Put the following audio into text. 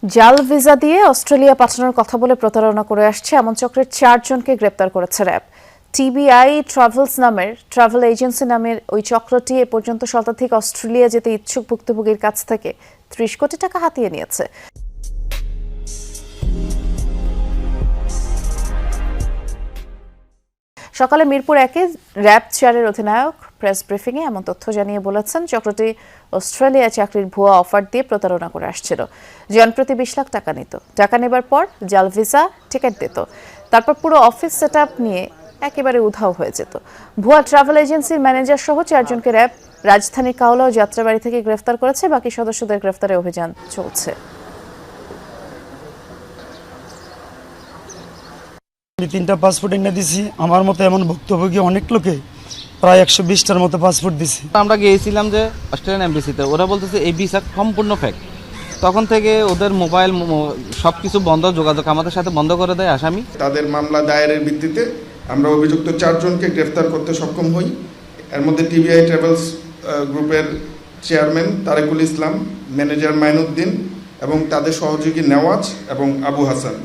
জাল ভিসা দিয়ে অস্ট্রেলিয়া পাঠানোর কথা বলে প্রতারণা করে আসছে এমন চক্রের 4 জনকে গ্রেপ্তার করেছে র্যাব। টিবিআই ট্রাভেলস নামের ট্রাভেল এজেন্সি নামের ওই চক্রটি এ পর্যন্ত শতাধিক অস্ট্রেলিয়া যেতে ইচ্ছুক ভুক্তভোগীর কাছ থেকে 30 কোটি টাকা হাতিয়ে নিয়েছে। সকালে মিরপুর 1-এ র্যাব 4-এর অধিনায়ক প্রেস ব্রিফিংয়ে এমন তথ্য জানিয়ে বলেছেন, চক্রটি অস্ট্রেলিয়া চাকরির ভুয়া অফার দিয়ে প্রতারণা করে আসছিল। জনপ্রতি 20 লাখ টাকা নিত। টাকা নেবার পর জাল ভিসা টিকিট দিত, তারপর পুরো অফিস সেট আপ নিয়ে একেবারে উধাও হয়ে যেত। ভুয়া ট্রাভেল এজেন্সির ম্যানেজার সহ 4 জনকে র্যাব রাজধানীর কাওলা ও যাত্রাবাড়ি থেকে গ্রেফতার করেছে। বাকি সদস্যদের গ্রেফতারে অভিযান চলছে। আমি 3টা পাসপোর্ট এনে দিছি। আমার মতো এমন ভুক্তভোগী অনেক লোকে প্রায় 120টার মতো পাসপোর্ট দিছি। আমরা গিয়েছিলাম যে অস্ট্রেলিয়ান এমবেসিতে, ওরা বলতেছে এই ভিসা সম্পূর্ণ ফেক। তখন থেকে ওদের মোবাইল সব কিছু বন্ধ, যোগাযোগ আমাদের সাথে বন্ধ করে দেয় আসামি। তাদের মামলা দায়েরের ভিত্তিতে আমরা অভিযুক্ত 4 জনকে গ্রেফতার করতে সক্ষম হই। এর মধ্যে টিবিআই ট্রাভেলস গ্রুপের চেয়ারম্যান তারেকুল ইসলাম, ম্যানেজার মাইনুদ্দিন এবং তাদের সহযোগী নেওয়াজ এবং আবু হাসান।